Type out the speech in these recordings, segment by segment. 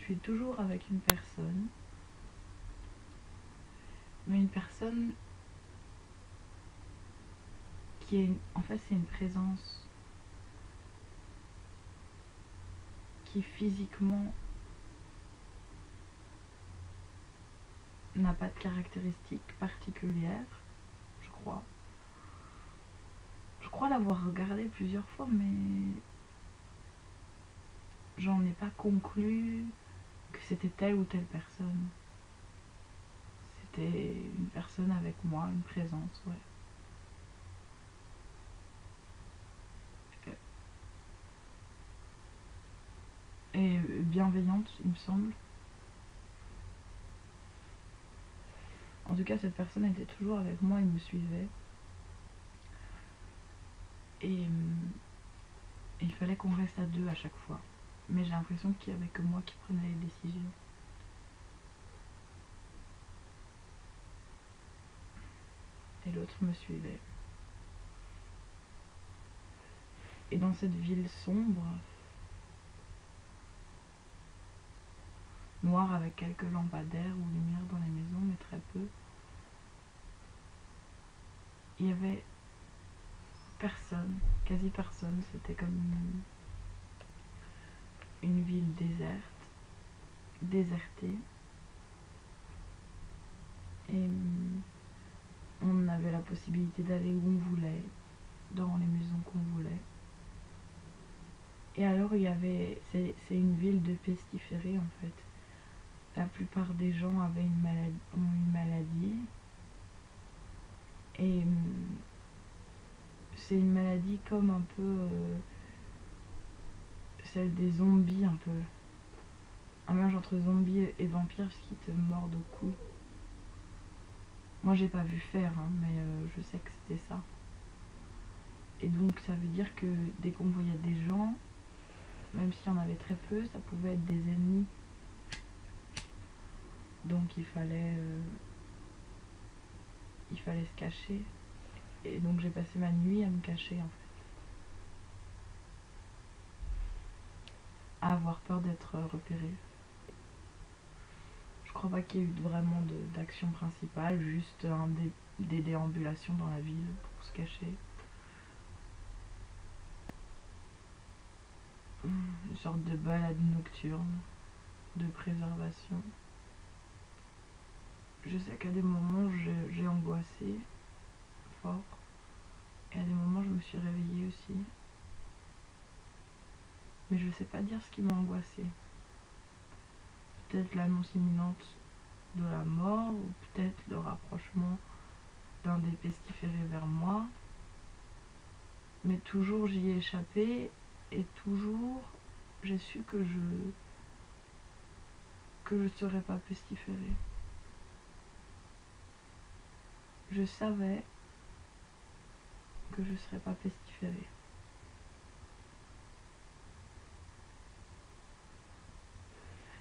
suis toujours avec une personne, mais une personne qui est, en fait c'est une présence qui physiquement n'a pas de caractéristiques particulières, je crois. Je crois l'avoir regardé plusieurs fois, mais j'en ai pas conclu que c'était telle ou telle personne. C'était une personne avec moi, une présence, ouais. Et bienveillante, il me semble. En tout cas, cette personne était toujours avec moi, il me suivait. Et il fallait qu'on reste à deux à chaque fois. Mais j'ai l'impression qu'il n'y avait que moi qui prenais les décisions. Et l'autre me suivait. Et dans cette ville sombre, noire avec quelques lampadaires ou lumière dans les maisons, mais très peu, il y avait personne, quasi personne. C'était comme une ville désertée. Et on avait la possibilité d'aller où on voulait, dans les maisons qu'on voulait. Et alors il y avait, c'est une ville de pestiférés en fait. La plupart des gens ont une maladie. Et c'est une maladie comme un peu celle des zombies un peu. Un mélange entre zombies et vampires parce qu'ils te mordent au cou. Moi j'ai pas vu faire, hein, mais je sais que c'était ça. Et donc ça veut dire que dès qu'on voyait des gens, même s'il y en avait très peu, ça pouvait être des ennemis. Donc il fallait se cacher. Et donc j'ai passé ma nuit à me cacher en fait. À avoir peur d'être repérée. Je crois pas qu'il y ait eu vraiment d'action principale, juste des déambulations dans la ville pour se cacher. Une sorte de balade nocturne, de préservation. Je sais qu'à des moments j'ai angoissé fort, et à des moments je me suis réveillée aussi. Mais je sais pas dire ce qui m'a angoissée. Peut-être l'annonce imminente de la mort, ou peut-être le rapprochement d'un des pestiférés vers moi. Mais toujours j'y ai échappé, et toujours j'ai su que je serais pas pestiférée. Je savais que je serais pas pestiférée.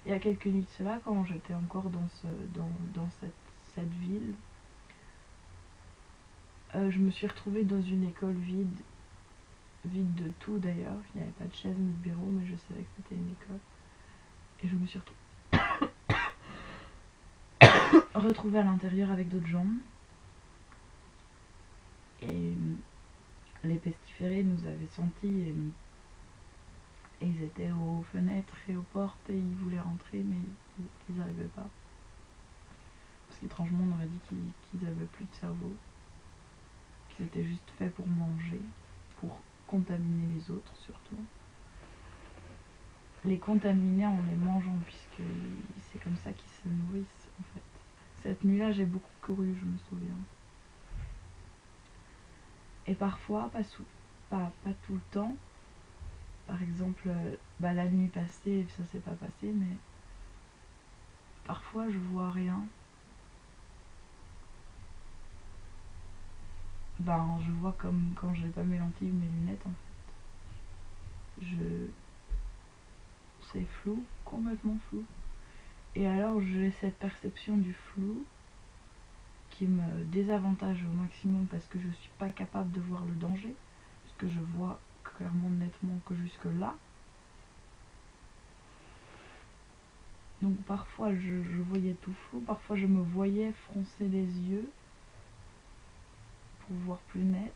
Il y a quelques nuits de cela, quand j'étais encore dans cette ville, je me suis retrouvée dans une école vide de tout d'ailleurs. Il n'y avait pas de chaise ni de bureau, mais je savais que c'était une école. Et je me suis retrouvée à l'intérieur avec d'autres gens. Et les pestiférés nous avaient sentis, et ils étaient aux fenêtres et aux portes, et ils voulaient rentrer, mais ils n'arrivaient pas. Parce qu'étrangement, on aurait dit qu'ils n'avaient plus de cerveau, qu'ils étaient juste faits pour manger, pour contaminer les autres surtout. Les contaminer en les mangeant, puisque c'est comme ça qu'ils se nourrissent en fait. Cette nuit-là, j'ai beaucoup couru, je me souviens. Et parfois, pas tout le temps. Par exemple, la nuit passée, ça s'est pas passé, mais parfois je vois rien. Je vois comme quand j'ai pas mes lentilles ou mes lunettes en fait. C'est flou, complètement flou. Et alors j'ai cette perception du flou qui me désavantage au maximum parce que je suis pas capable de voir le danger, parce que je vois clairement nettement que jusque là. Donc parfois je voyais tout flou, parfois je me voyais froncer les yeux pour voir plus net.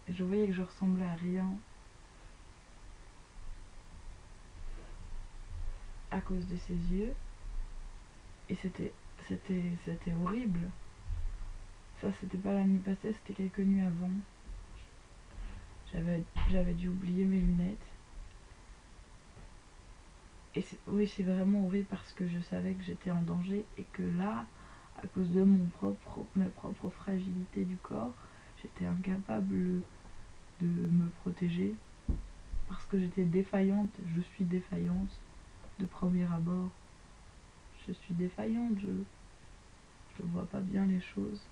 Et je voyais que je ressemblais à rien à cause de ses yeux. Et c'était horrible. Ça, c'était pas la nuit passée, c'était quelques nuits avant. J'avais dû oublier mes lunettes. Et oui, c'est vraiment horrible parce que je savais que j'étais en danger et que là, à cause de mes propres fragilités du corps, j'étais incapable de me protéger parce que j'étais défaillante. Je suis défaillante de premier abord. Je suis défaillante, je vois pas bien les choses.